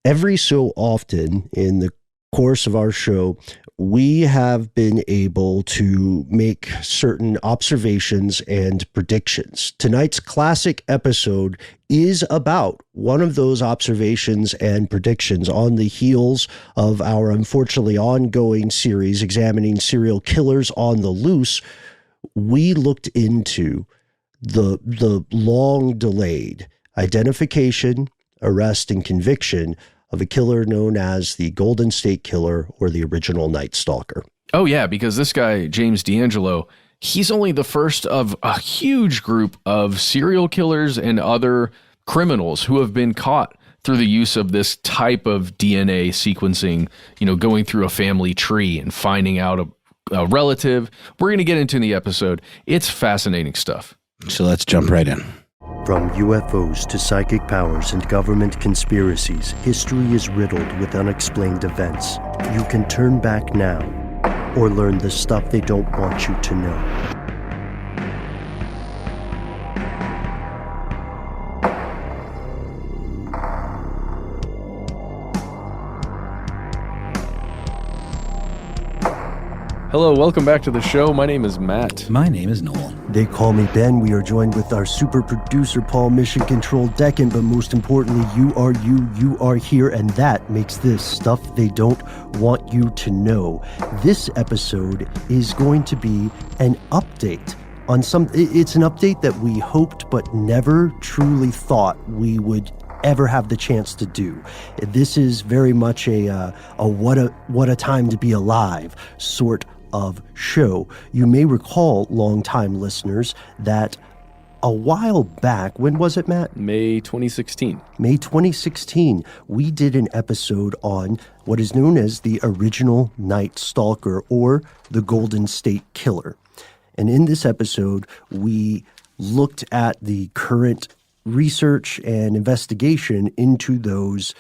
Every so often in the course of our show, we have been able to make certain observations and predictions. Tonight's classic episode is about one of those observations and predictions on the heels of our unfortunately ongoing series examining serial killers on the loose. We looked into the long delayed identification, arrest, and conviction of a killer known as the Golden State Killer or the original Night Stalker. Oh, yeah, because this guy, James DeAngelo, he's only the first of a huge group of serial killers and other criminals who have been caught through the use of this type of DNA sequencing, going through a family tree and finding out a relative. We're going to get into the episode. It's fascinating stuff. So let's jump right in. From UFOs to psychic powers and government conspiracies, history is riddled with unexplained events. You can turn back now or learn the stuff they don't want you to know. Hello, welcome back to the show. My name is Matt. My name is Noel. They call me Ben. We are joined with our super producer, Paul, Mission Control Deccan, but most importantly, you are here, and that makes this stuff they don't want you to know. This episode is going to be an update on it's an update that we hoped but never truly thought we would ever have the chance to do. This is very much a what a time to be alive sort of show. You may recall, longtime listeners, that a while back, when was it, Matt? May 2016. May 2016, we did an episode on what is known as the original Night Stalker or the Golden State Killer. And in this episode, we looked at the current research and investigation into those,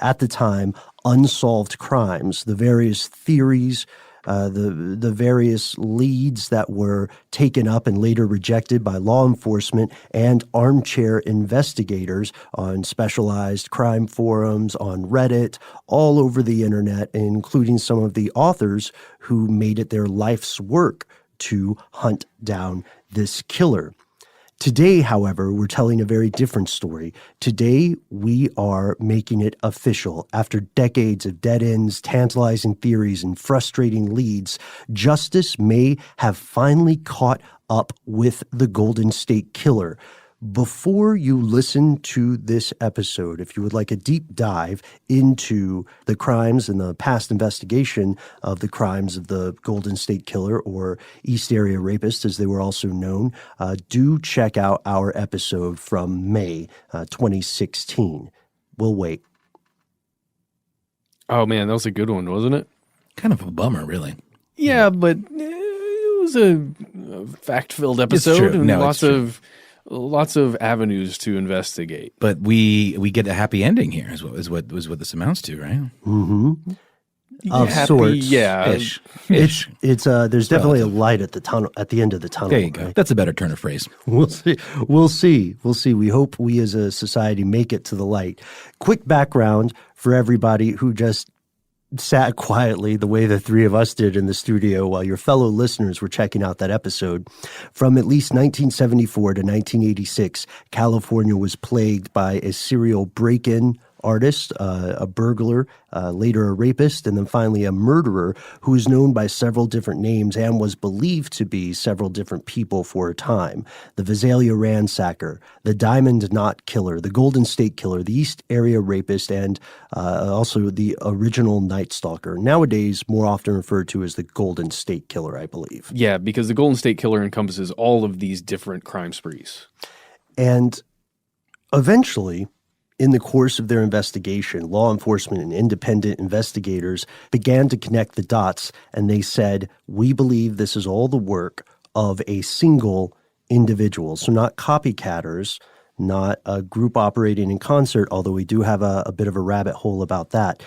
at the time, unsolved crimes, the various theories, the various leads that were taken up and later rejected by law enforcement and armchair investigators on specialized crime forums, on Reddit, all over the internet, including some of the authors who made it their life's work to hunt down this killer. Today, however, we're telling a very different story. Today, we are making it official. After decades of dead ends, tantalizing theories, and frustrating leads, justice may have finally caught up with the Golden State Killer. Before you listen to this episode, if you would like a deep dive into the crimes and the past investigation of the crimes of the Golden State Killer or East Area Rapist, as they were also known, do check out our episode from May 2016. We'll wait. Oh, man, that was a good one, wasn't it? Kind of a bummer, really. Yeah, but it was a fact-filled episode and lots of avenues to investigate. But we get a happy ending here, is what this amounts to, right? Mm-hmm. Of Happy, sorts. yeah. Ish. It's there's definitely a light at the tunnel, at the end of the tunnel. There you go. Right? That's a better turn of phrase. We'll see. We hope we as a society make it to the light. Quick background for everybody who just sat quietly the way the three of us did in the studio while your fellow listeners were checking out that episode. From at least 1974 to 1986, California was plagued by a serial break-in artist, a burglar, later a rapist, and then finally a murderer who is known by several different names and was believed to be several different people for a time. The Visalia Ransacker, the Diamond Knot Killer, the Golden State Killer, the East Area Rapist, and also the original Night Stalker, nowadays more often referred to as the Golden State Killer, I believe. Yeah, because the Golden State Killer encompasses all of these different crime sprees. And eventually, in the course of their investigation, law enforcement and independent investigators began to connect the dots, and they said, we believe this is all the work of a single individual. So not copycatters, not a group operating in concert, although we do have a bit of a rabbit hole about that,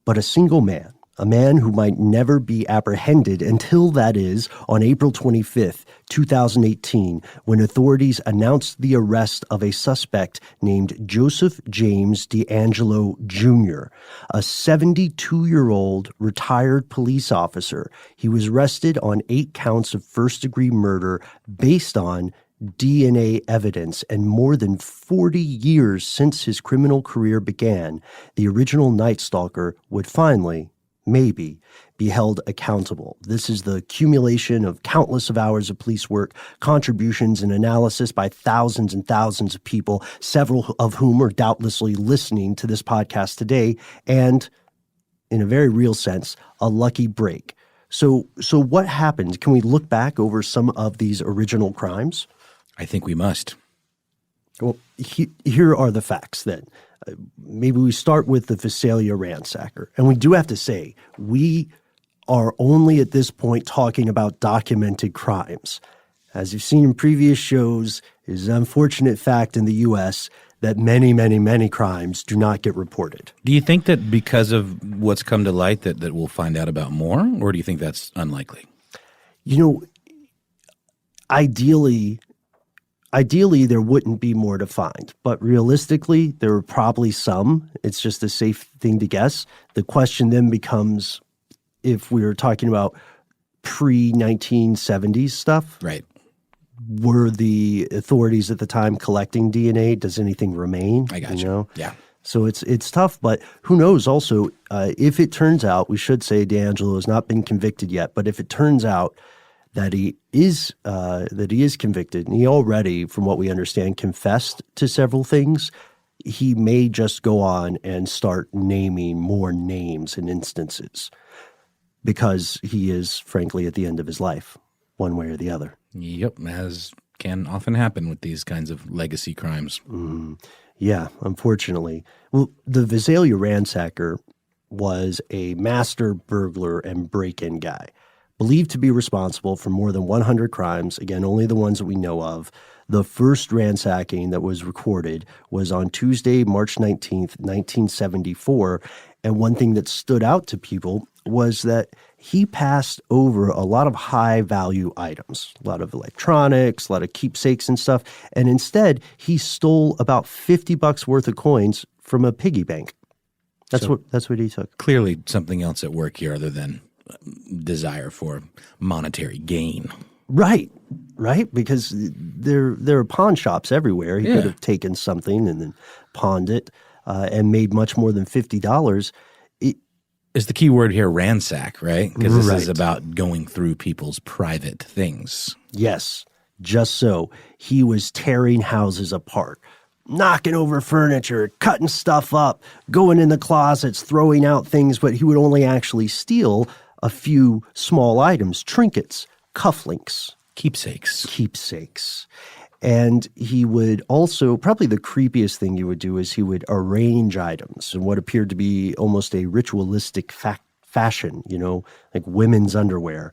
but a single man a man who might never be apprehended until, that is, on April 25th, 2018, when authorities announced the arrest of a suspect named Joseph James DeAngelo Jr., a 72-year-old retired police officer. He was arrested on 8 counts of first-degree murder based on DNA evidence, and more than 40 years since his criminal career began, the original Night Stalker would finally, maybe, be held accountable. This is the accumulation of countless of hours of police work, contributions and analysis by thousands and thousands of people, several of whom are doubtlessly listening to this podcast today, and, in a very real sense, a lucky break. So what happened? Can we look back over some of these original crimes? I think we must. Well, here are the facts then. Maybe we start with the Visalia ransacker. And we do have to say, we are only at this point talking about documented crimes. As you've seen in previous shows, it is an unfortunate fact in the U.S. that many, many, many crimes do not get reported. Do you think that because of what's come to light that we'll find out about more, or do you think that's unlikely? You know, ideally, there wouldn't be more to find, but realistically, there are probably some. It's just a safe thing to guess. The question then becomes, if we were talking about pre-1970s stuff, right? Were the authorities at the time collecting DNA? Does anything remain? I got you. Know? Yeah. So it's tough, but who knows? Also, if it turns out, we should say DeAngelo has not been convicted yet, but if it turns out that he is convicted, and he already, from what we understand, confessed to several things, he may just go on and start naming more names and instances because he is, frankly, at the end of his life, one way or the other. Yep, as can often happen with these kinds of legacy crimes. Yeah, unfortunately. Well, the Visalia ransacker was a master burglar and break-in guy, believed to be responsible for more than 100 crimes, again, only the ones that we know of. The first ransacking that was recorded was on Tuesday, March 19th, 1974, and one thing that stood out to people was that he passed over a lot of high-value items, a lot of electronics, a lot of keepsakes and stuff, and instead he stole about $50 worth of coins from a piggy bank. That's what he took. Clearly something else at work here other than desire for monetary gain. Right, because there are pawn shops everywhere. He could have taken something and then pawned it and made much more than $50. Is the key word here ransack, right? Because this is about going through people's private things. Yes, just so. He was tearing houses apart, knocking over furniture, cutting stuff up, going in the closets, throwing out things, but he would only actually steal a few small items, trinkets, cufflinks. Keepsakes. And he would also, probably the creepiest thing he would do is he would arrange items in what appeared to be almost a ritualistic fashion, like women's underwear.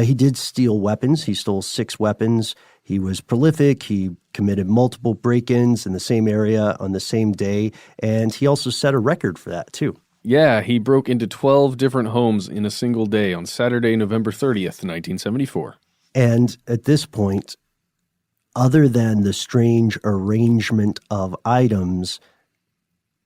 He did steal weapons. He stole 6 weapons. He was prolific. He committed multiple break-ins in the same area on the same day. And he also set a record for that, too. Yeah, he broke into 12 different homes in a single day on Saturday, November 30th, 1974. And at this point, other than the strange arrangement of items,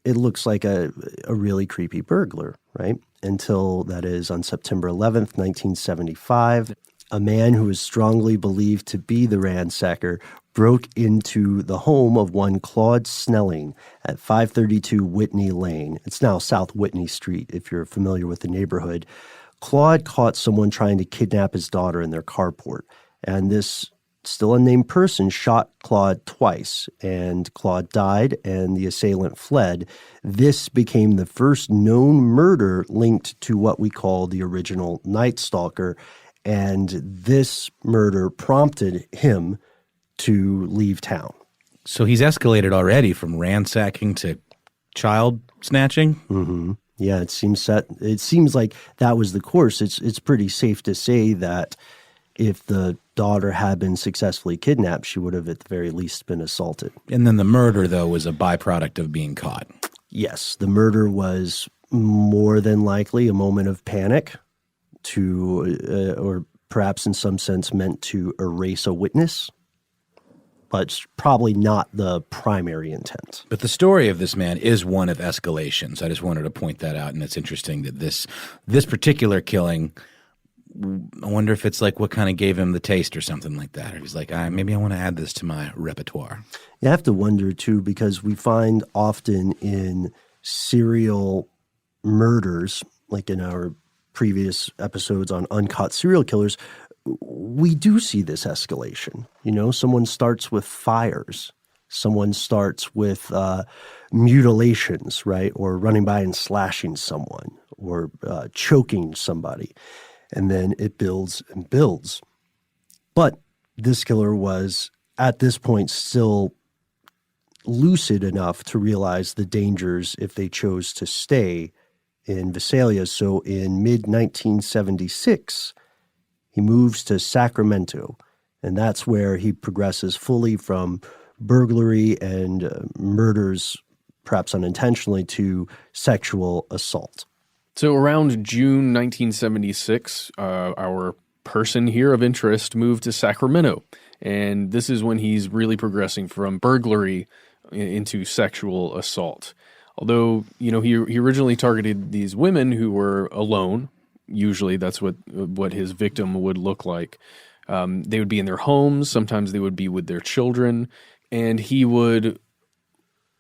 it looks like a really creepy burglar, right? Until, that is, on September 11th, 1975, a man who is strongly believed to be the ransacker broke into the home of one Claude Snelling at 532 Whitney Lane. It's now South Whitney Street, if you're familiar with the neighborhood. Claude caught someone trying to kidnap his daughter in their carport, and this still unnamed person shot Claude twice, and Claude died, and the assailant fled. This became the first known murder linked to what we call the original Night Stalker, and this murder prompted him to leave town. So he's escalated already from ransacking to child snatching? Mm-hmm. Yeah, it seems like that was the course. It's pretty safe to say that if the daughter had been successfully kidnapped, she would have at the very least been assaulted. And then the murder, though, was a byproduct of being caught. Yes, the murder was more than likely a moment of panic or perhaps in some sense meant to erase a witness, but it's probably not the primary intent. But the story of this man is one of escalation. So I just wanted to point that out. And it's interesting that this particular killing, I wonder if it's like what kind of gave him the taste or something like that. Or he's like, maybe I want to add this to my repertoire. You have to wonder, too, because we find often in serial murders, like in our previous episodes on uncaught serial killers, we do see this escalation. You know, someone starts with fires. Someone starts with mutilations, right? Or running by and slashing someone or choking somebody. And then it builds and builds. But this killer was, at this point, still lucid enough to realize the dangers if they chose to stay in Visalia. So in mid-1976, he moves to Sacramento, and that's where he progresses fully from burglary and murders, perhaps unintentionally, to sexual assault. So around June 1976, our person here of interest moved to Sacramento, and this is when he's really progressing from burglary into sexual assault. Although, you know, he originally targeted these women who were alone. Usually that's what his victim would look like. They would be in their homes. Sometimes they would be with their children. And he would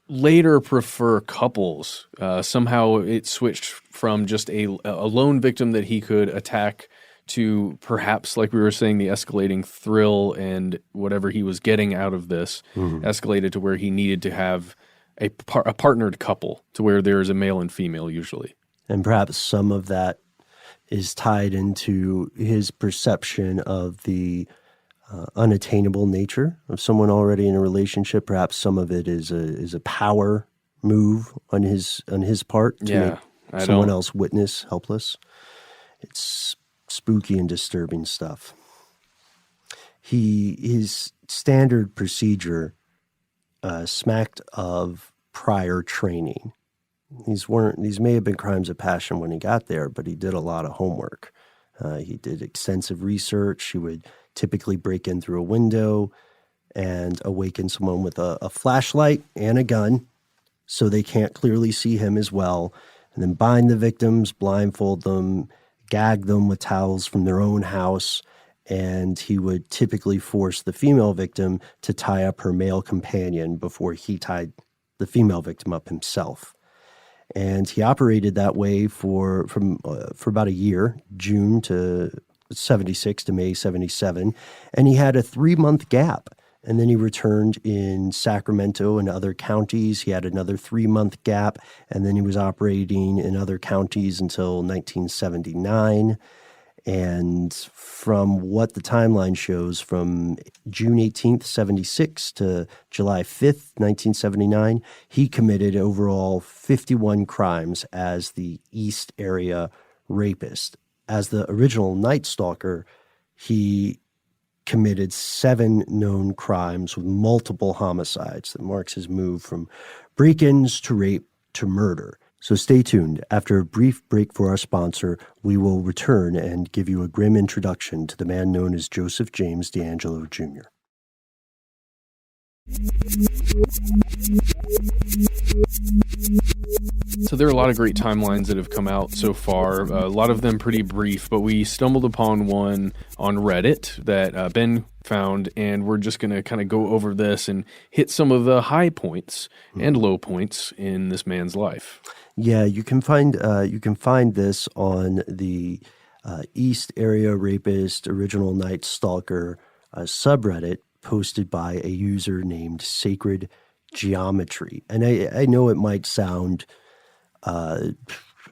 later prefer couples. Somehow it switched from just a lone victim that he could attack to perhaps, like we were saying, the escalating thrill and whatever he was getting out of this escalated to where he needed to have a partnered couple, to where there is a male and female usually. And perhaps some of that is tied into his perception of the unattainable nature of someone already in a relationship. Perhaps some of it is a power move on his part to make someone else witness helpless. It's spooky and disturbing stuff. His standard procedure smacked of prior training. These may have been crimes of passion when he got there, but he did a lot of homework. He did extensive research. He would typically break in through a window and awaken someone with a flashlight and a gun so they can't clearly see him as well, and then bind the victims, blindfold them, gag them with towels from their own house, and he would typically force the female victim to tie up her male companion before he tied the female victim up himself. And he operated that way for about a year, June to 76 to May 77, and he had a 3-month gap. And then he returned in Sacramento and other counties. He had another 3-month gap, and then he was operating in other counties until 1979. And from what the timeline shows, from June 18th, 76 to July 5th, 1979, he committed overall 51 crimes as the East Area rapist. As the original Night Stalker, he committed 7 known crimes with multiple homicides that marks his move from break-ins to rape to murder. So stay tuned. After a brief break for our sponsor, we will return and give you a grim introduction to the man known as Joseph James DeAngelo Jr. So there are a lot of great timelines that have come out so far, a lot of them pretty brief, but we stumbled upon one on Reddit that Ben found, and we're just going to kind of go over this and hit some of the high points and low points in this man's life. Yeah, you can find this on the East Area Rapist Original Night Stalker subreddit, posted by a user named Sacred Geometry. And I know it might sound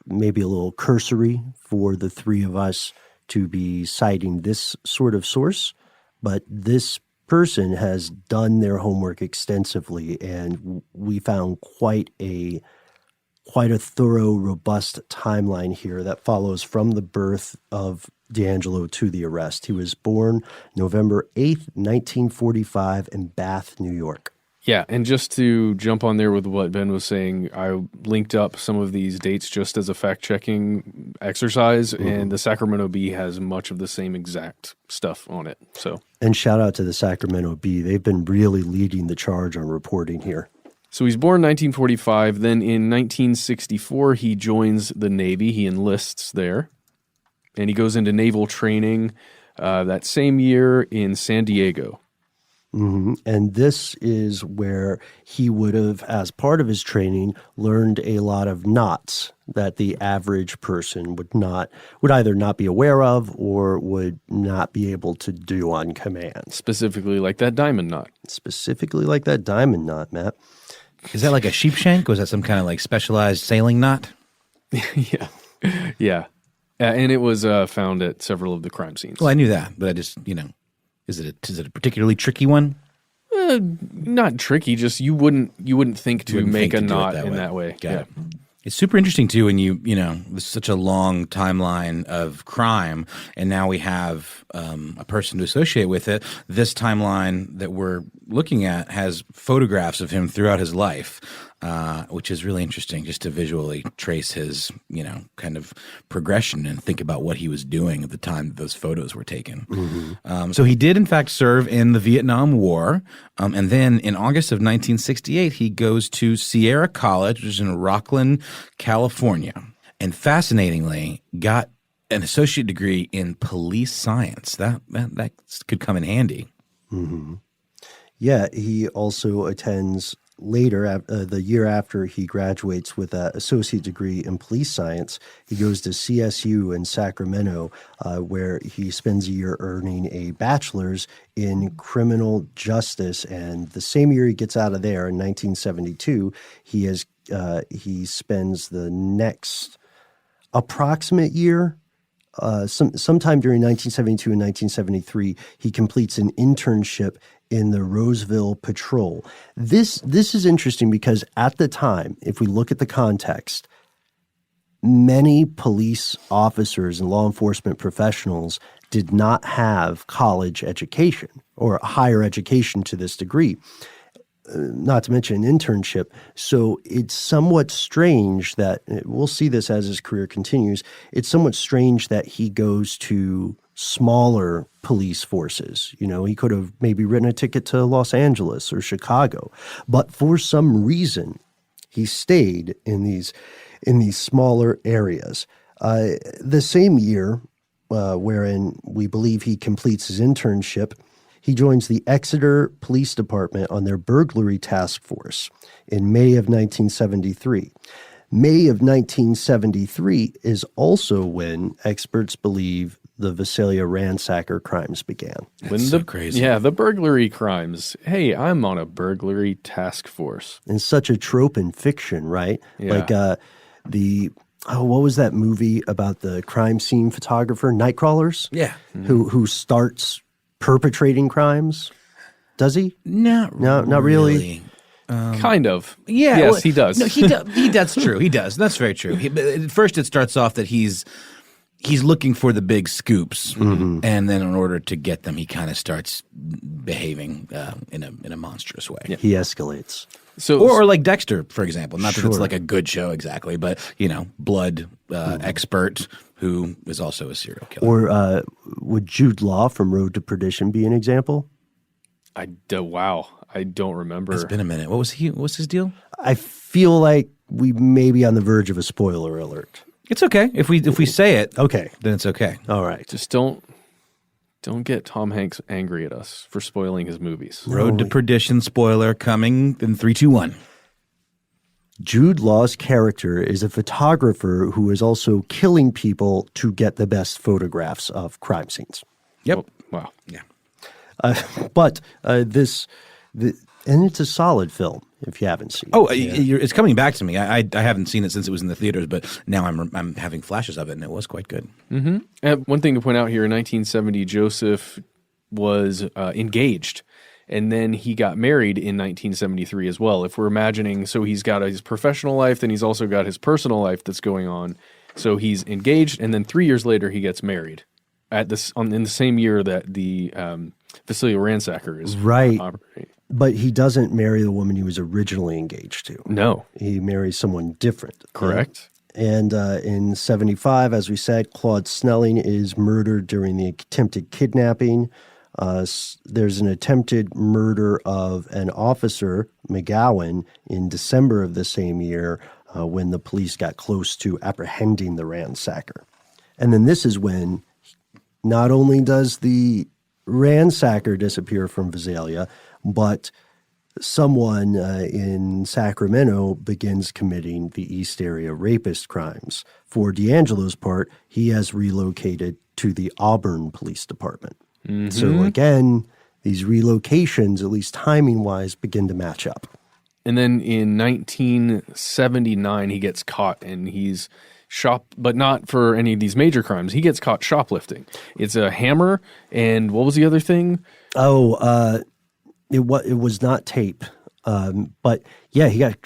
maybe a little cursory for the three of us to be citing this sort of source, but this person has done their homework extensively, and we found quite a thorough, robust timeline here that follows from the birth of DeAngelo to the arrest. He was born November 8th, 1945 in Bath, New York. Yeah, and just to jump on there with what Ben was saying, I linked up some of these dates just as a fact-checking exercise, and the Sacramento Bee has much of the same exact stuff on it. So, And shout out to the Sacramento Bee. They've been really leading the charge on reporting here. So he's born in 1945. Then in 1964, he joins the Navy. He enlists there, and he goes into naval training that same year in San Diego. And this is where he would have, as part of his training, learned a lot of knots that the average person would either not be aware of or would not be able to do on command. Specifically like that diamond knot. Specifically like that diamond knot, Matt. Is that like a sheepshank? Was that some kind of like specialized sailing knot? Yeah. And it was found at several of the crime scenes. Well, I knew that, but I just, is it a particularly tricky one? Not tricky, just you wouldn't think to make a knot in that way. Got it. It's super interesting too when there's such a long timeline of crime, and now we have a person to associate with it. This timeline that we're looking at has photographs of him throughout his life, which is really interesting just to visually trace his, kind of progression and think about what he was doing at the time that those photos were taken. So he did, in fact, serve in the Vietnam War. And then in August of 1968, he goes to Sierra College, which is in Rocklin, California, and fascinatingly got an associate degree in police science. That could come in handy. Yeah, he also attends later, the year after he graduates with an associate degree in police science, he goes to CSU in Sacramento, where he spends a year earning a bachelor's in criminal justice. And the same year he gets out of there, in 1972, he spends the next approximate year. Sometime during 1972 and 1973, he completes an internship in the Roseville Patrol. This is interesting because at the time, if we look at the context, many police officers and law enforcement professionals did not have college education or higher education to this degree, not to mention an internship. So it's somewhat strange that, we'll see this as his career continues, it's somewhat strange that he goes to smaller police forces. He could have maybe written a ticket to Los Angeles or Chicago, but for some reason he stayed in these smaller areas. The same year, wherein we believe he completes his internship, he joins the Exeter Police Department on their burglary task force in May of 1973. May of 1973 is also when experts believe the Visalia ransacker crimes began. That's so crazy. Yeah, the burglary crimes. Hey, I'm on a burglary task force. And such a trope in fiction, right? Yeah. Like what was that movie about the crime scene photographer, Nightcrawlers? Yeah. Who starts perpetrating crimes? Does he? No, not really. Kind of. Yeah. Yes, he does. No, he does. That's true. He does. That's very true. At first, it starts off that he's looking for the big scoops, and then in order to get them, he kind of starts behaving in a monstrous way. He escalates. So, Or like Dexter, for example. Not that it's Sure. like a good show exactly, but blood expert who is also a serial killer. Or would Jude Law from Road to Perdition be an example? wow, I don't remember. It's been a minute. What's his deal? I feel like we may be on the verge of a spoiler alert. It's okay if we say it. Okay. Then it's okay. All right. Just don't get Tom Hanks angry at us for spoiling his movies. Road to Perdition spoiler coming in 3, 2, 1. Jude Law's character is a photographer who is also killing people to get the best photographs of crime scenes. Yep. Oh, wow. Yeah. But and it's a solid film if you haven't seen it. Oh, it's coming back to me. I haven't seen it since it was in the theaters, but now I'm having flashes of it, and it was quite good. One thing to point out here, in 1970, Joseph was engaged, and then he got married in 1973 as well. If we're imagining, so he's got his professional life, then he's also got his personal life that's going on. So he's engaged, and then 3 years later, he gets married in the same year that the Visalia ransacker is Right. operating. But he doesn't marry the woman he was originally engaged to. No. He marries someone different. Correct. And in 75, as we said, Claude Snelling is murdered during the attempted kidnapping. There's an attempted murder of an officer, McGowan, in December of the same year when the police got close to apprehending the ransacker. And then this is when not only does the ransacker disappear from Visalia, but someone in Sacramento begins committing the East Area rapist crimes. For DeAngelo's part, he has relocated to the Auburn Police Department. Mm-hmm. So again, these relocations, at least timing-wise, begin to match up. And then in 1979, he gets caught, and he's but not for any of these major crimes. He gets caught shoplifting. It's a hammer, and what was the other thing? It was not tape. But yeah, he got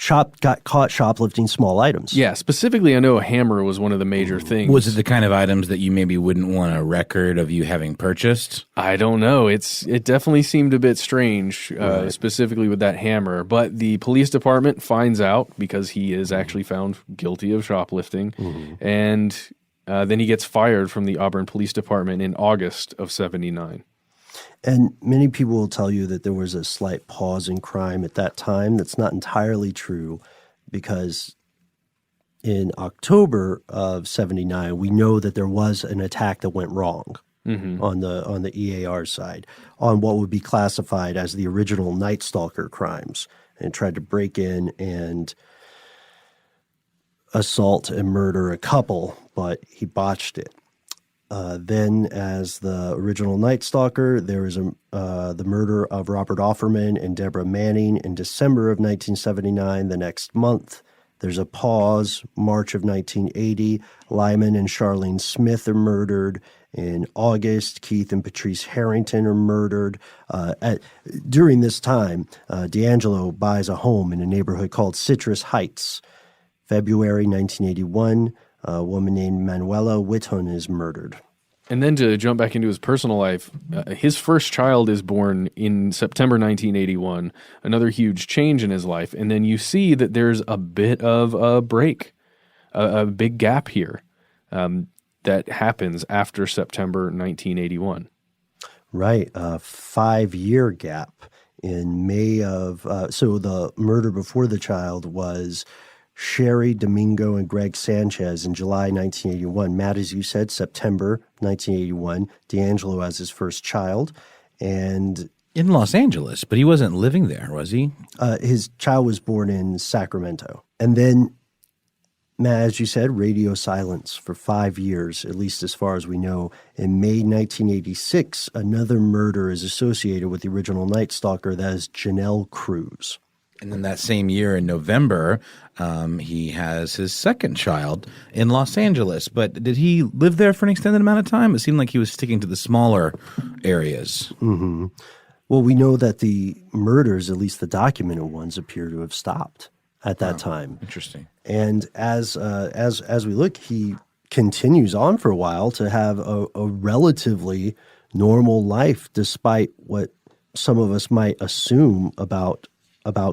caught shoplifting small items. Yeah, specifically, I know a hammer was one of the major things. Was it the kind of items that you maybe wouldn't want a record of you having purchased? I don't know. It definitely seemed a bit strange, Right. specifically with that hammer. But the police department finds out because he is actually found guilty of shoplifting, and then he gets fired from the Auburn Police Department in August of 79. And many people will tell you that there was a slight pause in crime at that time. That's not entirely true, because in October of 79, we know that there was an attack that went wrong on the EAR side on what would be classified as the original Night Stalker crimes, and tried to break in and assault and murder a couple, but he botched it. Then, as the original Night Stalker, there was the murder of Robert Offerman and Deborah Manning in December of 1979. The next month, there's a pause. March of 1980, Lyman and Charlene Smith are murdered. In August, Keith and Patrice Harrington are murdered. During this time, DeAngelo buys a home in a neighborhood called Citrus Heights. February 1981, a woman named Manuela Whithun is murdered. And then to jump back into his personal life, his first child is born in September 1981, another huge change in his life. And then you see that there's a bit of a break, a big gap here that happens after September 1981. Right, a 5-year gap. In May of, so the murder before the child was Sherry Domingo and Greg Sanchez in July 1981. Matt, as you said, September 1981, DeAngelo has his first child. And In Los Angeles, but he wasn't living there, was he? his child was born in Sacramento. And then, Matt, as you said, radio silence for 5 years, at least as far as we know. In May 1986, another murder is associated with the original Night Stalker. That is Janelle Cruz. And then that same year in November, he has his second child in Los Angeles. But did he live there for an extended amount of time? It seemed like he was sticking to the smaller areas. Mm-hmm. Well, we know that the murders, at least the documented ones, appear to have stopped at that time. Interesting. And as we look, he continues on for a while to have a relatively normal life, despite what some of us might assume about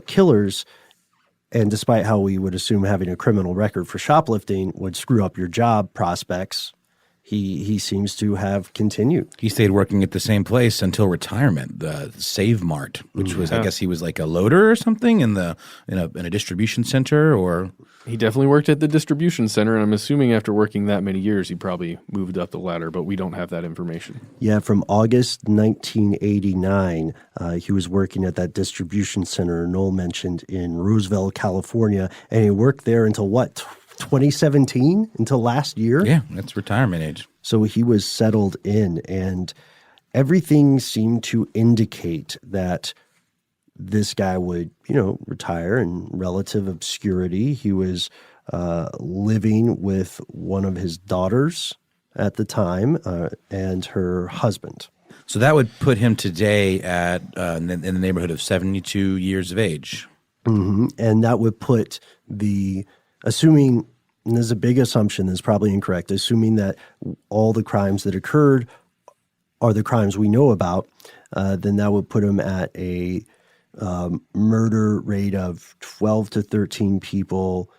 killers, and despite how we would assume having a criminal record for shoplifting would screw up your job prospects. He seems to have continued. He stayed working at the same place until retirement, the Save Mart, which was, I guess he was like a loader or something in a distribution center, or He definitely worked at the distribution center, and I'm assuming after working that many years, he probably moved up the ladder, but we don't have that information. Yeah, from August 1989, he was working at that distribution center Noel mentioned in Roosevelt, California, and he worked there until what, 2017? Until last year? yeah, that's retirement age. So he was settled in, and everything seemed to indicate that this guy would, retire in relative obscurity. He was living with one of his daughters at the time and her husband. So that would put him today at in the neighborhood of 72 years of age. Mm-hmm. And that would put assuming, and there's a big assumption that's probably incorrect, assuming that all the crimes that occurred are the crimes we know about, then that would put him at a murder rate of 12 to 13 people,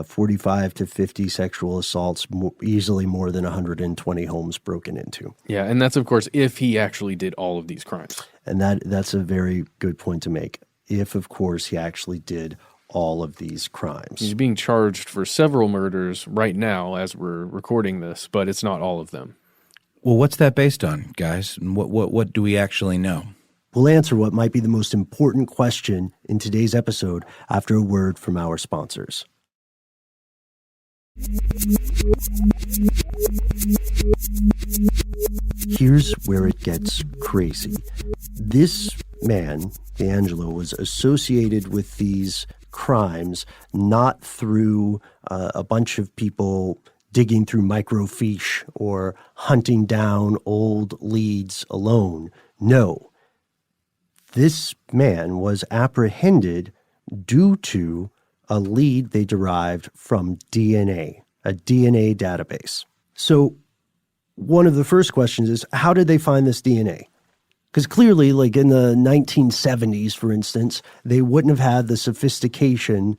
45 to 50 sexual assaults, easily more than 120 homes broken into. Yeah, and that's, of course, if he actually did all of these crimes. And that's a very good point to make. If, of course, he actually did all of these crimes. He's being charged for several murders right now as we're recording this, but it's not all of them. Well, what's that based on, guys? And what do we actually know? We'll answer what might be the most important question in today's episode after a word from our sponsors. Here's where it gets crazy. This man, DeAngelo, was associated with these crimes not through a bunch of people digging through microfiche or hunting down old leads alone. No. This man was apprehended due to a lead they derived from DNA, a DNA database. So one of the first questions is, how did they find this DNA? Because clearly, like in the 1970s, for instance, they wouldn't have had the sophistication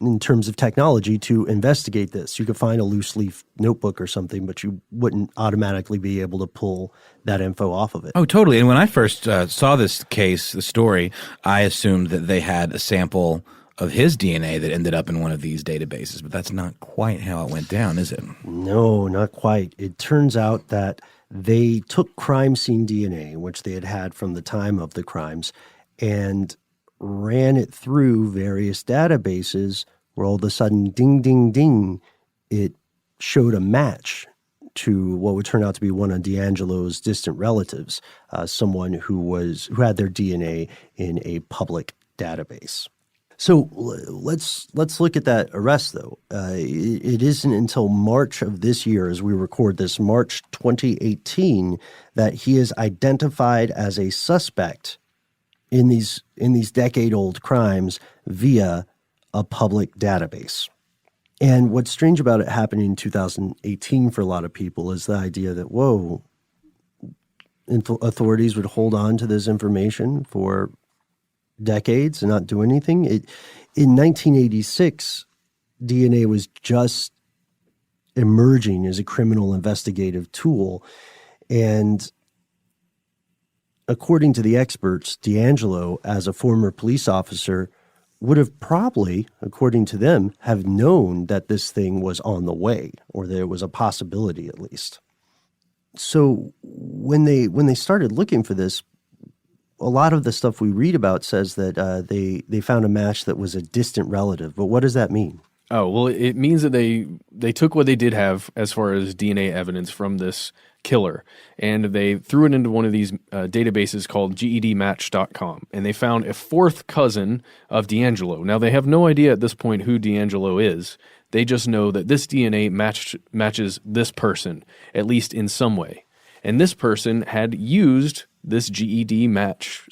in terms of technology to investigate this. You could find a loose leaf notebook or something, but you wouldn't automatically be able to pull that info off of it. Oh, totally. And when I first saw this case, the story, I assumed that they had a sample of his DNA that ended up in one of these databases, but that's not quite how it went down, is it? No, not quite. It turns out that they took crime scene DNA, which they had had from the time of the crimes, and ran it through various databases where all of a sudden, ding, ding, ding, it showed a match to what would turn out to be one of DeAngelo's distant relatives, someone who had their DNA in a public database. So let's look at that arrest, though. It isn't until March of this year, as we record this, March 2018, that he is identified as a suspect in these decade-old crimes via a public database. And what's strange about it happening in 2018 for a lot of people is the idea that, whoa, authorities would hold on to this information for decades and not do anything. In 1986, DNA was just emerging as a criminal investigative tool. And according to the experts, DeAngelo, as a former police officer, would have probably, according to them, have known that this thing was on the way, or there was a possibility at least. So when they started looking for this, a lot of the stuff we read about says that they found a match that was a distant relative. But what does that mean? Oh, well, it means that they took what they did have as far as DNA evidence from this killer, and they threw it into one of these databases called gedmatch.com, and they found a fourth cousin of DeAngelo. Now, they have no idea at this point who DeAngelo is. They just know that this DNA matches this person, at least in some way. And this person had used this GED match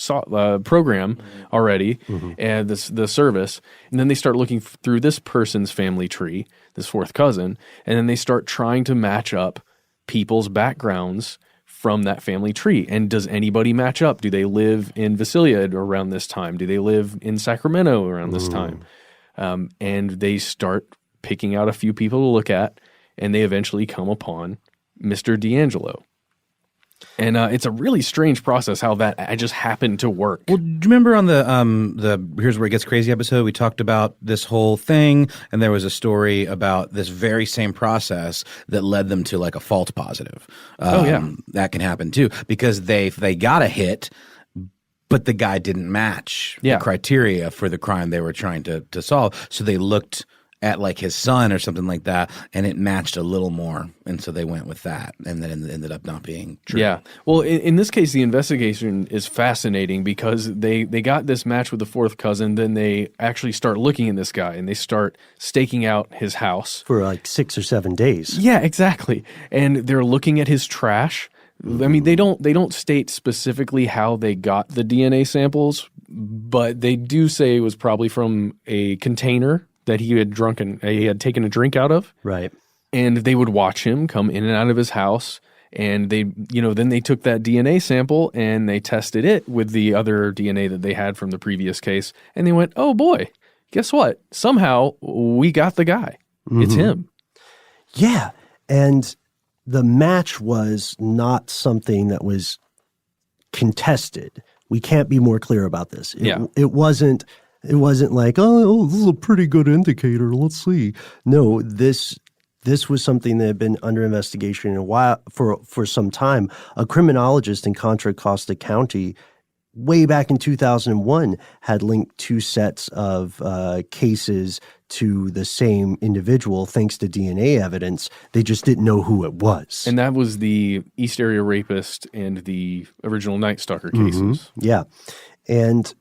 program already, and the service. And then they start looking through this person's family tree, this fourth cousin, and then they start trying to match up people's backgrounds from that family tree. And does anybody match up? Do they live in Visalia around this time? Do they live in Sacramento around this time? And they start picking out a few people to look at, and they eventually come upon Mr. DeAngelo. And it's a really strange process how that just happened to work. Well, do you remember on the Here's Where It Gets Crazy episode, we talked about this whole thing, and there was a story about this very same process that led them to like a false positive. That can happen too, because they got a hit, but the guy didn't match the criteria for the crime they were trying to solve. So they looked at like his son or something like that, and it matched a little more, and so they went with that, and then it ended up not being true. Yeah. Well, in this case, the investigation is fascinating because they got this match with the fourth cousin, then they actually start looking at this guy, and they start staking out his house. For like 6 or 7 days. Yeah, exactly. And they're looking at his trash. I mean, they don't state specifically how they got the DNA samples, but they do say it was probably from a container that he had taken a drink out of. Right. And they would watch him come in and out of his house, And they, then they took that DNA sample and they tested it with the other DNA that they had from the previous case. And they went, oh boy, guess what? Somehow we got the guy. It's him. Yeah. And the match was not something that was contested. We can't be more clear about this. It wasn't like, oh, this is a pretty good indicator. Let's see. No, this was something that had been under investigation in a while for some time. A criminologist in Contra Costa County, way back in 2001, had linked two sets of cases to the same individual thanks to DNA evidence. They just didn't know who it was. And that was the East Area Rapist and the original Night Stalker cases. Yeah. And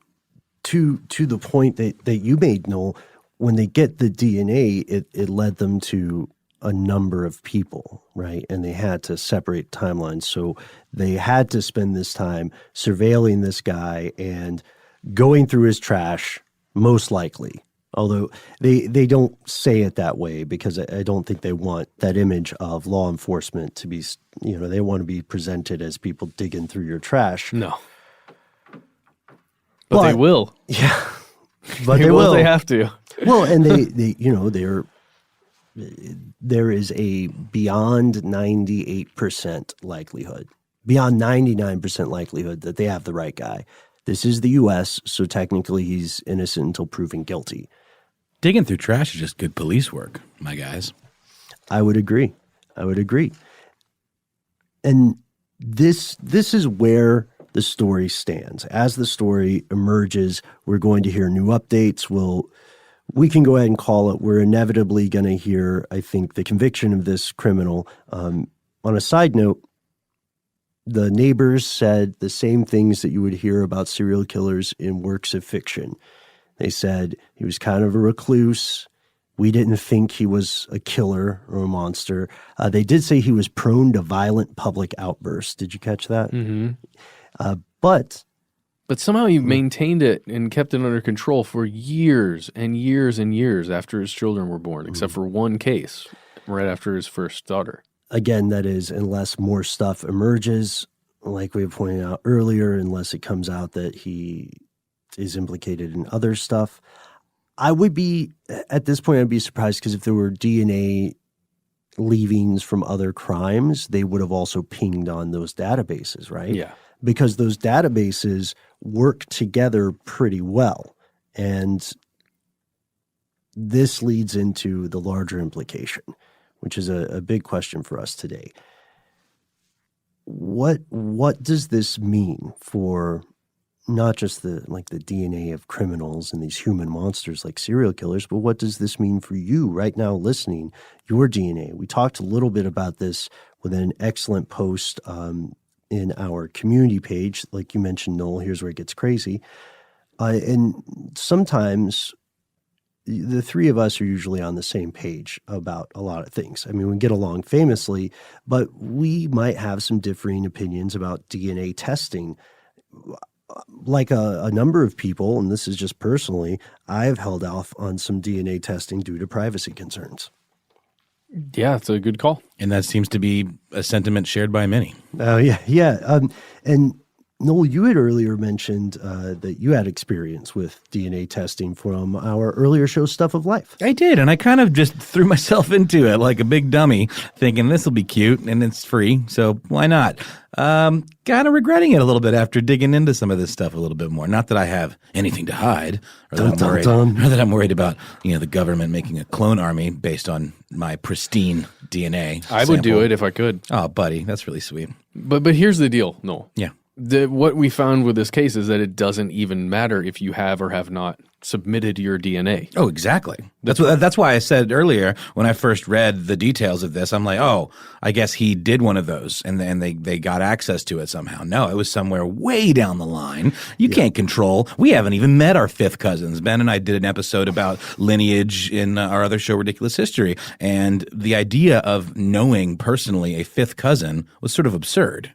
to the point that you made, Noel, when they get the DNA, it led them to a number of people, right? And they had to separate timelines. So they had to spend this time surveilling this guy and going through his trash, most likely. Although they don't say it that way, because I don't think they want that image of law enforcement to be, they want to be presented as people digging through your trash. No. But they will. Yeah. But they will. They have to. Well, and there is a beyond 98% likelihood, beyond 99% likelihood that they have the right guy. This is the U.S., so technically he's innocent until proven guilty. Digging through trash is just good police work, my guys. I would agree. And this is where the story stands. As the story emerges, we're going to hear new updates. We can go ahead and call it. We're inevitably going to hear, I think, the conviction of this criminal. On a side note, the neighbors said the same things that you would hear about serial killers in works of fiction. They said he was kind of a recluse. We didn't think he was a killer or a monster. They did say he was prone to violent public outbursts. Did you catch that? Mm-hmm. But somehow he maintained it and kept it under control for years and years and years after his children were born, except for one case right after his first daughter. Again, that is, unless more stuff emerges, like we pointed out earlier, unless it comes out that he is implicated in other stuff. At this point, I'd be surprised, because if there were DNA leavings from other crimes, they would have also pinged on those databases, right? Yeah. Because those databases work together pretty well. And this leads into the larger implication, which is a big question for us today. What does this mean for not just the DNA of criminals and these human monsters like serial killers, but what does this mean for you right now listening, your DNA? We talked a little bit about this with an excellent post in our community page. Like you mentioned, Noel, here's where it gets crazy. And sometimes the three of us are usually on the same page about a lot of things. I mean, we get along famously, but we might have some differing opinions about DNA testing. Like a number of people, and this is just personally, I've held off on some DNA testing due to privacy concerns. Yeah, it's a good call. And that seems to be a sentiment shared by many. Oh, yeah. And Noel, you had earlier mentioned that you had experience with DNA testing from our earlier show, Stuff of Life. I did, and I kind of just threw myself into it like a big dummy, thinking this will be cute, and it's free, so why not? Kind of regretting it a little bit after digging into some of this stuff a little bit more. Not that I have anything to hide, or that I'm worried about, the government making a clone army based on my pristine DNA. I would do it if I could. Oh, buddy, that's really sweet. But here's the deal, Noel. Yeah. What we found with this case is that it doesn't even matter if you have or have not submitted your DNA. Oh, exactly. That's why I said earlier when I first read the details of this, I'm like, oh, I guess he did one of those and they got access to it somehow. No, it was somewhere way down the line. You can't control. We haven't even met our fifth cousins. Ben and I did an episode about lineage in our other show, Ridiculous History, and the idea of knowing personally a fifth cousin was sort of absurd.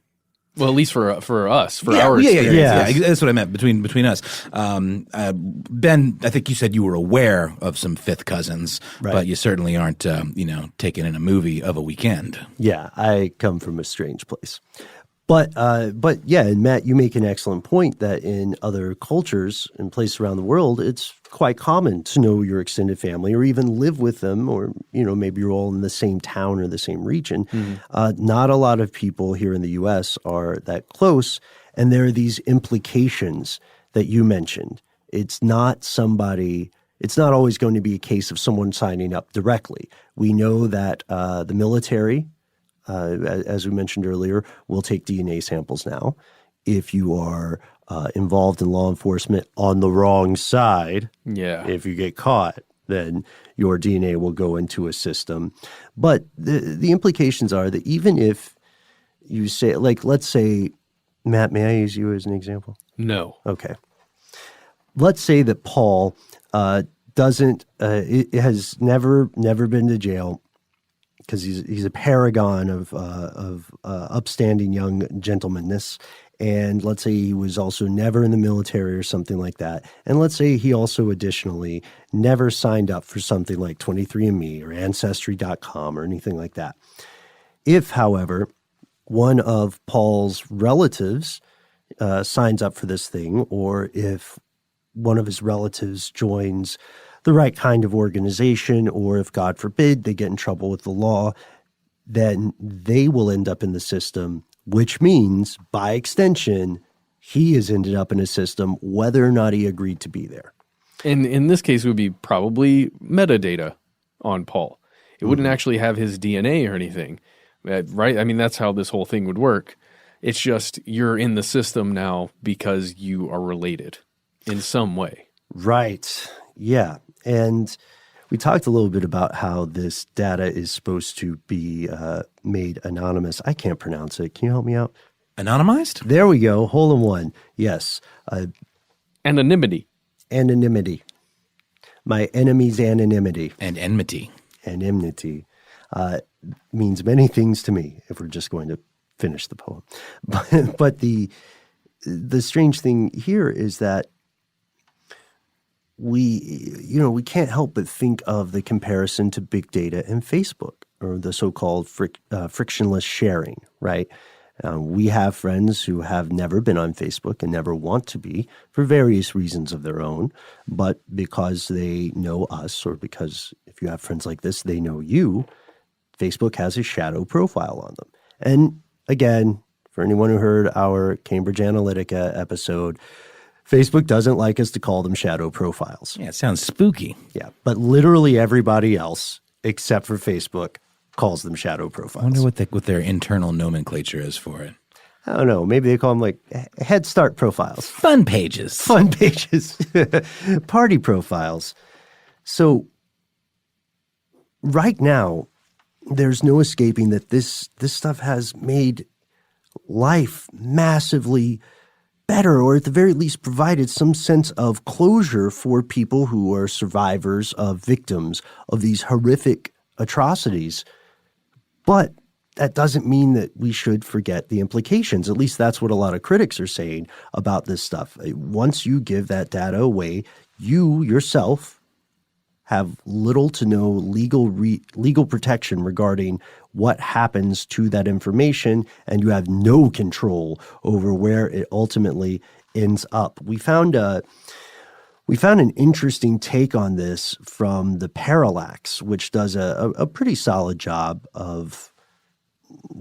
Well, at least for us, for Yeah, our yeah, experience. yeah. That's what I meant between us. Ben, I think you said you were aware of some fifth cousins, but you certainly aren't, taken in a movie of a weekend. Yeah, I come from a strange place. But yeah, and Matt, you make an excellent point that in other cultures and places around the world, it's quite common to know your extended family or even live with them, or maybe you're all in the same town or the same region. Not a lot of people here in the U.S. are that close, and there are these implications that you mentioned. It's not always going to be a case of someone signing up directly. We know that the military, as we mentioned earlier, will take DNA samples now. If you are involved in law enforcement on the wrong side, if you get caught, then your DNA will go into a system. But the implications are that even if you say, like, let's say, Matt, may I use you as an example? No. Okay. Let's say that Paul has never been to jail, because he's a paragon of upstanding young gentlemanness. And let's say he was also never in the military or something like that. And let's say he also additionally never signed up for something like 23andMe or Ancestry.com or anything like that. If, however, one of Paul's relatives signs up for this thing, or if one of his relatives joins the right kind of organization, or if, God forbid, they get in trouble with the law, then they will end up in the system, which means, by extension, he has ended up in a system whether or not he agreed to be there. And in this case, it would be probably metadata on Paul. It wouldn't actually have his DNA or anything, right? I mean, that's how this whole thing would work. It's just you're in the system now because you are related in some way. Right. Yeah. And we talked a little bit about how this data is supposed to be made anonymous. I can't pronounce it. Can you help me out? Anonymized? There we go. Hole in one. Yes. Anonymity. Anonymity. My enemy's anonymity. And enmity. And enmity means many things to me, if we're just going to finish the poem. But the strange thing here is that we can't help but think of the comparison to big data and Facebook, or the so-called frictionless sharing, right? We have friends who have never been on Facebook and never want to be for various reasons of their own, but because they know us, or because if you have friends like this, they know you, Facebook has a shadow profile on them. And again, for anyone who heard our Cambridge Analytica episode, Facebook doesn't like us to call them shadow profiles. Yeah, it sounds spooky. Yeah, but literally everybody else, except for Facebook, calls them shadow profiles. I wonder what their internal nomenclature is for it. I don't know. Maybe they call them like Head Start profiles. Fun pages. Fun pages. Party profiles. So right now, there's no escaping that this stuff has made life massively better, or at the very least provided some sense of closure for people who are survivors of victims of these horrific atrocities. But that doesn't mean that we should forget the implications. At least that's what a lot of critics are saying about this stuff. Once you give that data away, you yourself have little to no legal protection regarding what happens to that information, and you have no control over where it ultimately ends up. We found an interesting take on this from the Parallax, which does a pretty solid job of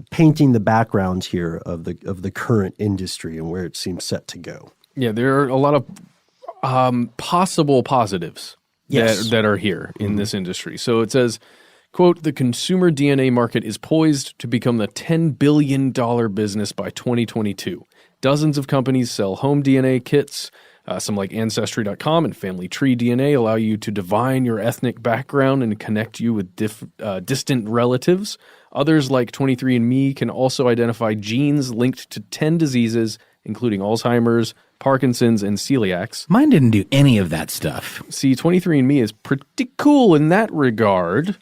painting the background here of the current industry and where it seems set to go. Yeah, there are a lot of possible positives. Yes. That are here in this industry. So it says, quote, the consumer DNA market is poised to become the $10 billion business by 2022. Dozens of companies sell home DNA kits. Some like Ancestry.com and Family Tree DNA allow you to divine your ethnic background and connect you with distant relatives. Others like 23andMe can also identify genes linked to 10 diseases, including Alzheimer's, Parkinson's, and celiacs. Mine didn't do any of that stuff. See, 23andMe is pretty cool in that regard.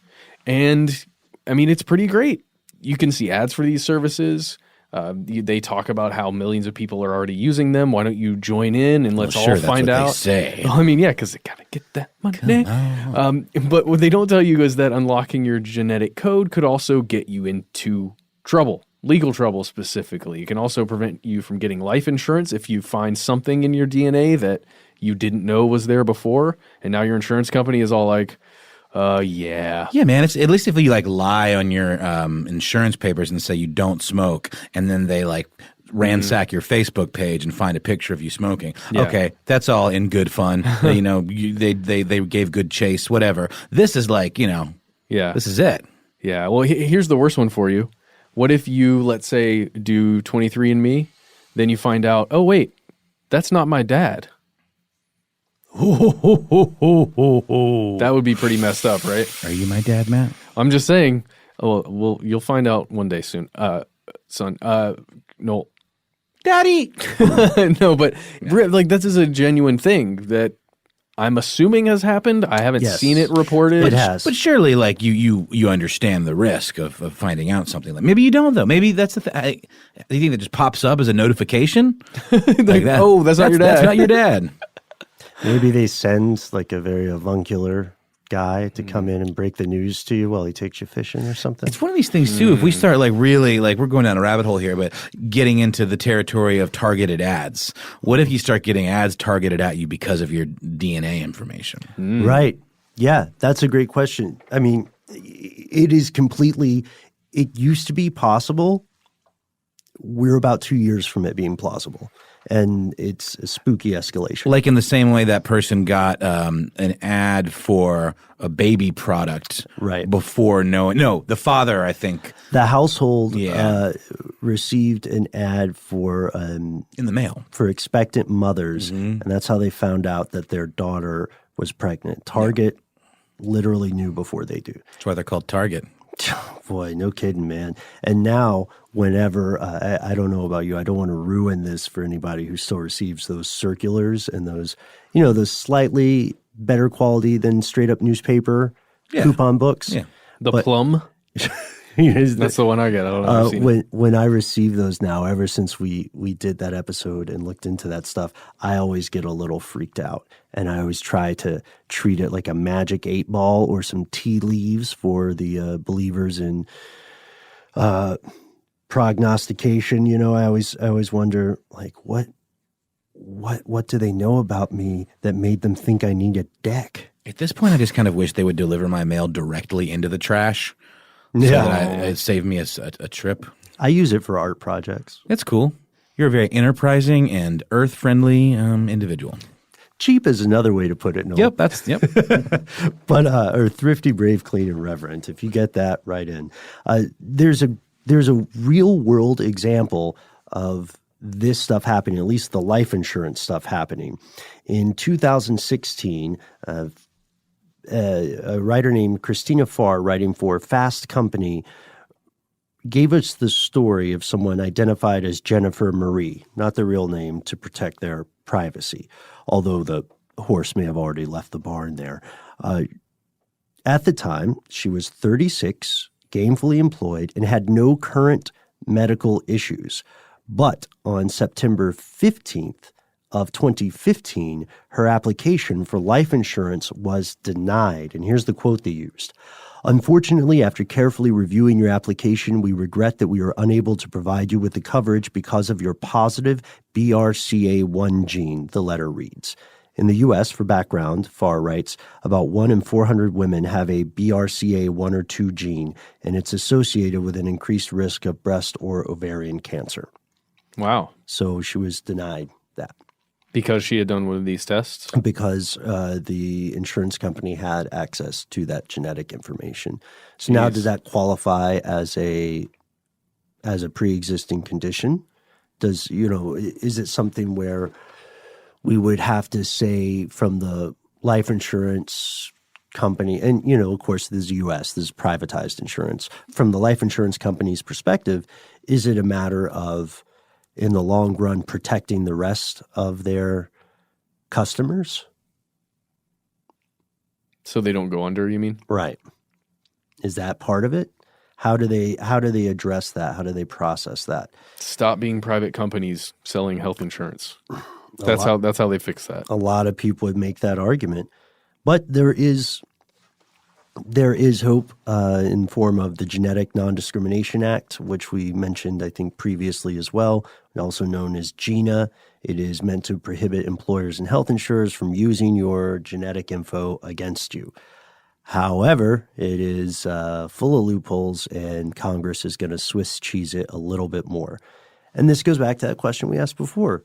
And, I mean, it's pretty great. You can see ads for these services. They talk about how millions of people are already using them. Why don't you join in and let's all that's find what out? They say. Well, I mean, yeah, because they gotta get that money. But what they don't tell you is that unlocking your genetic code could also get you into trouble, legal trouble specifically. It can also prevent you from getting life insurance if you find something in your DNA that you didn't know was there before, and now your insurance company is all like, yeah, man. It's at least if you like lie on your insurance papers and say you don't smoke, and then they like ransack your Facebook page and find a picture of you smoking. Yeah. Okay, that's all in good fun. They gave good chase, whatever. This is like, yeah, this is it. yeah. Well, here's the worst one for you. What if you, let's say, do 23andMe, then you find out, oh wait, that's not my dad. That would be pretty messed up, right? Are you my dad, Matt? I'm just saying. Well, you'll find out one day soon, son. No, Daddy. no, but like this is a genuine thing that I'm assuming has happened. I haven't seen it reported. It has. But surely, like you understand the risk of finding out something. Like maybe you don't though. Maybe that's the thing. You think that just pops up as a notification? Like that. Oh, that's not your dad. That's not your dad. Maybe they send like a very avuncular guy to come in and break the news to you while he takes you fishing or something. It's one of these things too. If we start like really like we're going down a rabbit hole here, but getting into the territory of targeted ads. What if you start getting ads targeted at you because of your DNA information? Right. Yeah, that's a great question. I mean, it is completely – it used to be possible. We're about 2 years from it being plausible. And it's a spooky escalation. Like in the same way that person got an ad for a baby product before knowing. No, the father, I think. The household received an ad for in the mail for expectant mothers, and that's how they found out that their daughter was pregnant. Target literally knew before they do. That's why they're called Target. Boy, no kidding, man. And now, whenever I don't know about you, I don't want to ruin this for anybody who still receives those circulars and those, those slightly better quality than straight up newspaper coupon books. Yeah, the Plum. That's the one I get. I don't know. I've seen it. When I receive those now, ever since we did that episode and looked into that stuff, I always get a little freaked out, and I always try to treat it like a magic 8-ball or some tea leaves for the believers in prognostication. I always wonder, like, what do they know about me that made them think I need a deck? At this point, I just kind of wish they would deliver my mail directly into the trash. So that it saved me a trip. I use it for art projects. That's cool. You're a very enterprising and earth-friendly individual. Cheap is another way to put it. Noel. Yep. But or thrifty, brave, clean, and reverent. If you get that right in, there's a real world example of this stuff happening. At least the life insurance stuff happening in 2016. A writer named Christina Farr, writing for Fast Company, gave us the story of someone identified as Jennifer Marie, not the real name, to protect their privacy, although the horse may have already left the barn there. At the time, she was 36, gainfully employed, and had no current medical issues. But on September 15th, of 2015, her application for life insurance was denied. And here's the quote they used. Unfortunately, after carefully reviewing your application, we regret that we are unable to provide you with the coverage because of your positive BRCA1 gene, the letter reads. In the U.S., for background, Farr writes, about 1 in 400 women have a BRCA1 or 2 gene, and it's associated with an increased risk of breast or ovarian cancer. Wow. So she was denied that. Because she had done one of these tests? Because the insurance company had access to that genetic information. So now does that qualify as a pre-existing condition? Is it something where we would have to say from the life insurance company, and, of course, this is U.S., this is privatized insurance. From the life insurance company's perspective, is it a matter of, in the long run, protecting the rest of their customers? So they don't go under, you mean? Right. Is that part of it? How do they address that? How do they process that? Stop being private companies selling health insurance. That's how they fix that. A lot of people would make that argument, but there is hope in form of the Genetic Non-Discrimination Act, which we mentioned, I think, previously as well, also known as GINA. It is meant to prohibit employers and health insurers from using your genetic info against you. However, it is full of loopholes, and Congress is going to Swiss cheese it a little bit more. And this goes back to that question we asked before.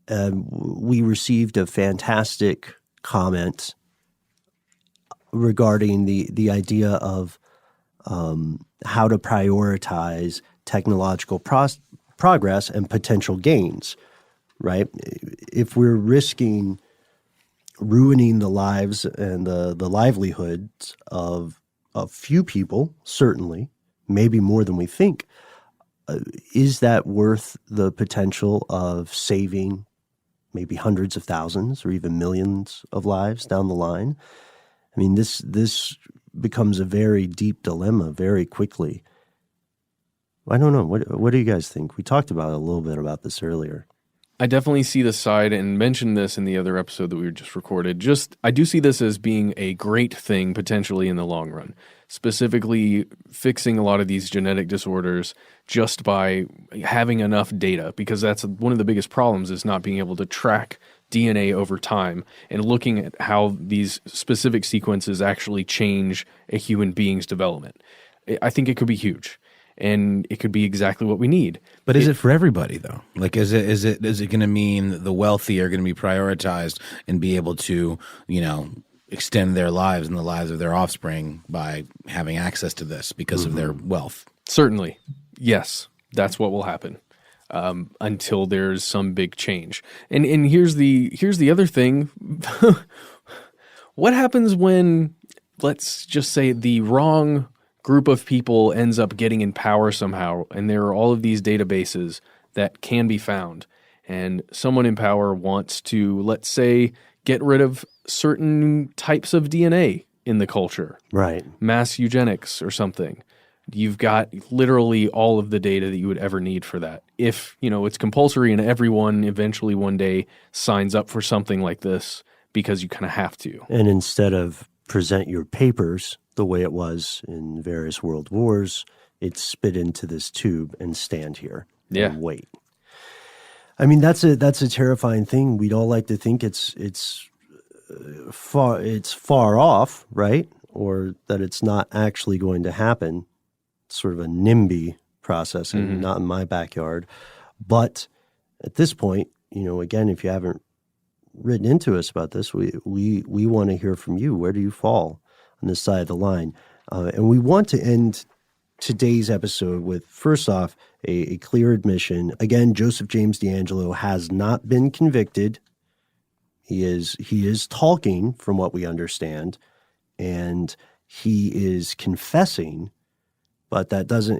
We received a fantastic comment regarding the idea of how to prioritize technological progress and potential gains, right? If we're risking ruining the lives and the livelihoods of a few people, certainly, maybe more than we think, is that worth the potential of saving maybe hundreds of thousands or even millions of lives down the line? I mean, this becomes a very deep dilemma very quickly. I don't know. What do you guys think? We talked about a little bit about this earlier. I definitely see the side, and mentioned this in the other episode that we just recorded. I do see this as being a great thing potentially in the long run, specifically fixing a lot of these genetic disorders just by having enough data, because that's one of the biggest problems, is not being able to track DNA over time and looking at how these specific sequences actually change a human being's development. I think it could be huge. And it could be exactly what we need. But is it for everybody though? Like, is it going to mean the wealthy are going to be prioritized and be able to, extend their lives and the lives of their offspring by having access to this because of their wealth? Certainly, yes, that's what will happen until there's some big change. And here's the other thing: what happens when, let's just say, the wrong group of people ends up getting in power somehow, and there are all of these databases that can be found, and someone in power wants to, let's say, get rid of certain types of DNA in the culture. Right. Mass eugenics or something. You've got literally all of the data that you would ever need for that. If, it's compulsory and everyone eventually one day signs up for something like this because you kind of have to. And instead of present your papers the way it was in various world wars, it's spit into this tube and stand here and wait. I mean, that's a terrifying thing. We'd all like to think it's far off, right? Or that it's not actually going to happen. It's sort of a NIMBY process, and not in my backyard. But at this point, again, if you haven't written into us about this, we want to hear from you. Where do you fall on this side of the line? And we want to end today's episode with, first off, a clear admission. Again, Joseph James DeAngelo has not been convicted. He is talking, from what we understand, and he is confessing, but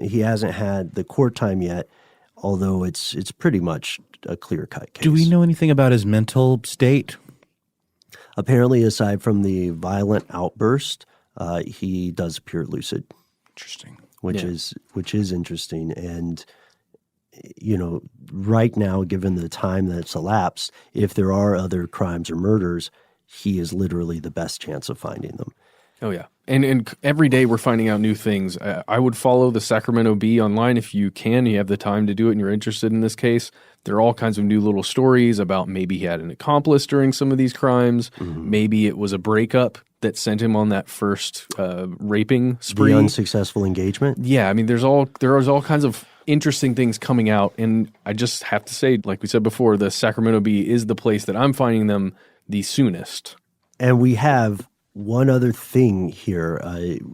he hasn't had the court time yet, although it's pretty much a clear-cut case. Do we know anything about his mental state? Apparently, aside from the violent outburst, he does appear lucid. Interesting. Which is interesting. And, right now, given the time that's elapsed, if there are other crimes or murders, he is literally the best chance of finding them. Oh, yeah. And every day we're finding out new things. I would follow the Sacramento Bee online if you can. You have the time to do it and you're interested in this case. There are all kinds of new little stories about maybe he had an accomplice during some of these crimes. Mm-hmm. Maybe it was a breakup that sent him on that first raping spree. The unsuccessful engagement? Yeah, I mean, there is all kinds of interesting things coming out. And I just have to say, like we said before, the Sacramento Bee is the place that I'm finding them the soonest. And we have one other thing here,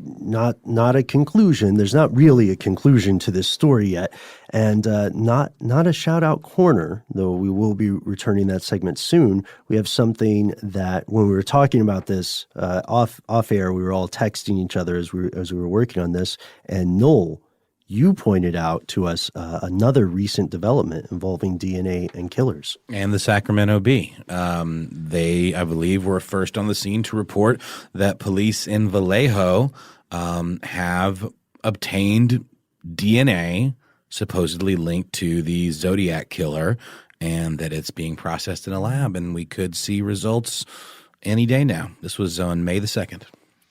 not a conclusion. There's not really a conclusion to this story yet, and not a shout-out corner, though we will be returning that segment soon. We have something that, when we were talking about this off air, we were all texting each other as we were working on this, and Noel, you pointed out to us another recent development involving DNA and killers. And the Sacramento Bee. They, I believe, were first on the scene to report that police in Vallejo have obtained DNA supposedly linked to the Zodiac killer, and that it's being processed in a lab, and we could see results any day now. This was on May the 2nd.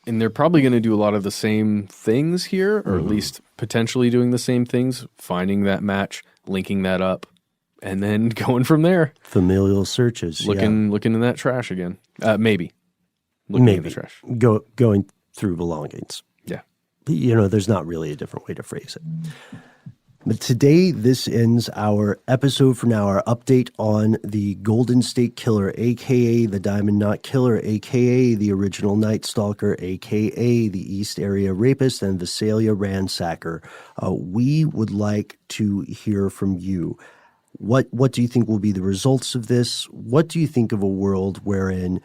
And they're probably going to do a lot of the same things here, or at least potentially doing the same things, finding that match, linking that up, and then going from there. Familial searches. Looking in that trash again. Maybe. Looking in the trash. Going through belongings. Yeah. There's not really a different way to phrase it. But today, this ends our episode for now, our update on the Golden State Killer, a.k.a. the Diamond Knot Killer, a.k.a. the original Night Stalker, a.k.a. the East Area Rapist, and Visalia Ransacker. We would like to hear from you. What do you think will be the results of this? What do you think of a world wherein,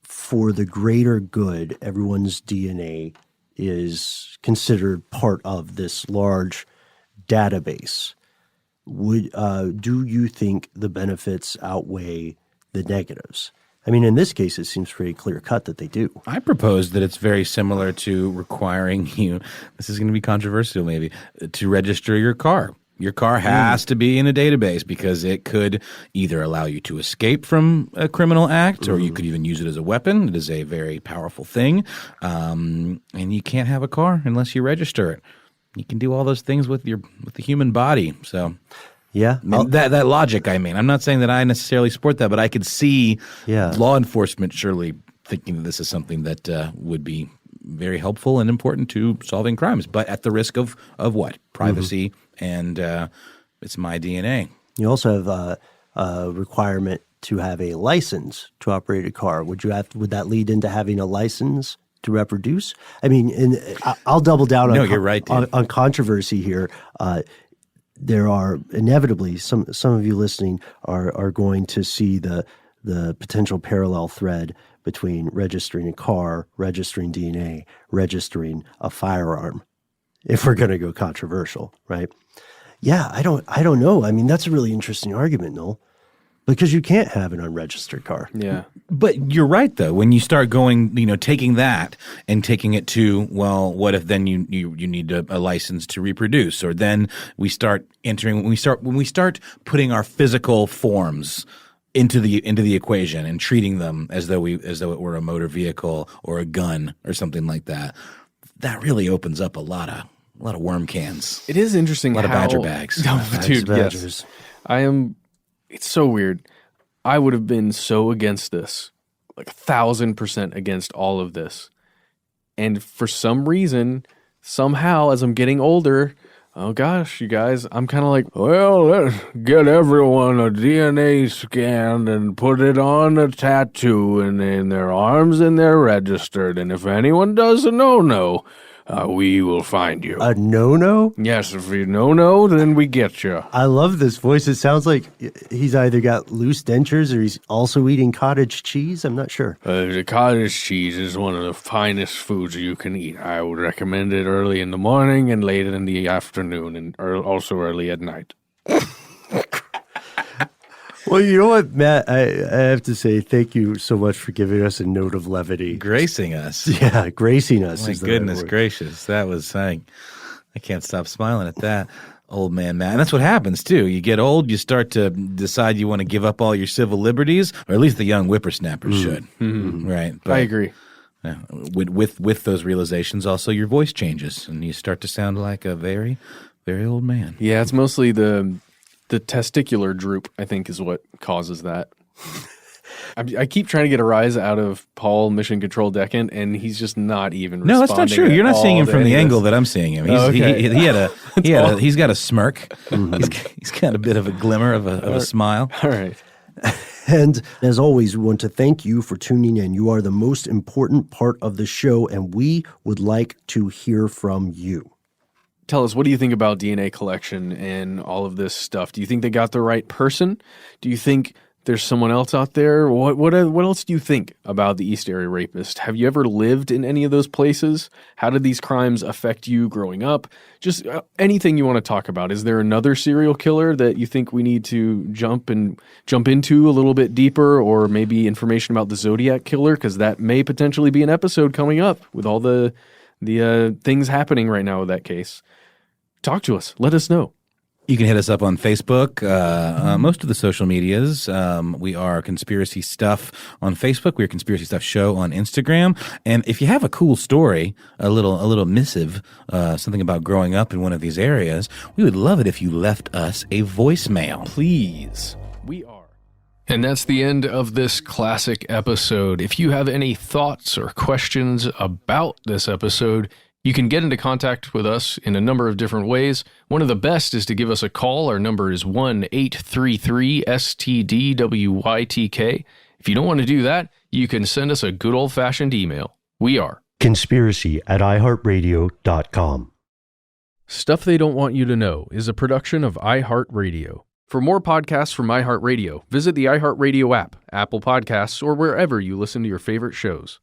for the greater good, everyone's DNA is considered part of this large database? Do you think the benefits outweigh the negatives? I mean, in this case, it seems pretty clear cut that they do. I propose that it's very similar to requiring you, this is going to be controversial maybe, to register your car. Your car has to be in a database because it could either allow you to escape from a criminal act, or you could even use it as a weapon. It is a very powerful thing. And you can't have a car unless you register it. You can do all those things with the human body. So, yeah, that logic. I mean, I'm not saying that I necessarily support that, but I could see law enforcement surely thinking that this is something that would be very helpful and important to solving crimes, but at the risk of what? Privacy and it's my DNA. You also have a requirement to have a license to operate a car. Would that lead into having a license to reproduce? I mean, I'll double down on you're right, on controversy here. There are inevitably some of you listening are going to see the potential parallel thread between registering a car, registering DNA, registering a firearm, if we're going to go controversial, right? Yeah, I don't know. I mean, that's a really interesting argument, Noel, because you can't have an unregistered car. Yeah. But you're right, though. When you start going, taking that and taking it to, well, what if then you need a license to reproduce? Or then we start entering, when we start putting our physical forms into the equation and treating them as though it were a motor vehicle or a gun or something like that, that really opens up a lot of worm cans. It is interesting. A lot of badger bags. Dude, Badgers. yes. It's so weird. I would have been so against this, like 1,000% against all of this. And for some reason, somehow, as I'm getting older, oh gosh, you guys, I'm kind of like, well, let's get everyone a DNA scan and put it on a tattoo and in their arms, and they're registered. And if anyone does a no-no, we will find you. A no-no? Yes, if you no-no, then we get you. I love this voice. It sounds like he's either got loose dentures or he's also eating cottage cheese. I'm not sure. The cottage cheese is one of the finest foods you can eat. I would recommend it early in the morning and late in the afternoon, and also early at night. Well, you know what, Matt? I have to say thank you so much for giving us a note of levity. Gracing us. Yeah, gracing us. My goodness gracious. That was, I can't stop smiling at that. Old man Matt. And that's what happens, too. You get old, you start to decide you want to give up all your civil liberties, or at least the young whippersnappers should. Mm-hmm. Right? But, I agree. With those realizations, also your voice changes, and you start to sound like a very, very old man. Yeah, it's mostly the testicular droop, I think, is what causes that. I keep trying to get a rise out of Paul, Mission Control Decant, and he's just not even responding. No, that's not true. You're not seeing him from the angle that I'm seeing him. He's got a smirk. He's got a bit of a glimmer of a smile. All right. And as always, we want to thank you for tuning in. You are the most important part of the show, and we would like to hear from you. Tell us, what do you think about DNA collection and all of this stuff? Do you think they got the right person? Do you think there's someone else out there? What else do you think about the East Area Rapist? Have you ever lived in any of those places? How did these crimes affect you growing up? Just anything you want to talk about. Is there another serial killer that you think we need to jump into a little bit deeper, or maybe information about the Zodiac killer? Because that may potentially be an episode coming up with all the the things happening right now with that case, talk to us. Let us know. You can hit us up on Facebook, most of the social medias. We are Conspiracy Stuff on Facebook. We're Conspiracy Stuff Show on Instagram. And if you have a cool story, a little missive, something about growing up in one of these areas, we would love it if you left us a voicemail. Please. We are. And that's the end of this classic episode. If you have any thoughts or questions about this episode, you can get into contact with us in a number of different ways. One of the best is to give us a call. Our number is 1-833-STDWYTK. If you don't want to do that, you can send us a good old-fashioned email. We are conspiracy@iHeartRadio.com. Stuff They Don't Want You to Know is a production of iHeartRadio. For more podcasts from iHeartRadio, visit the iHeartRadio app, Apple Podcasts, or wherever you listen to your favorite shows.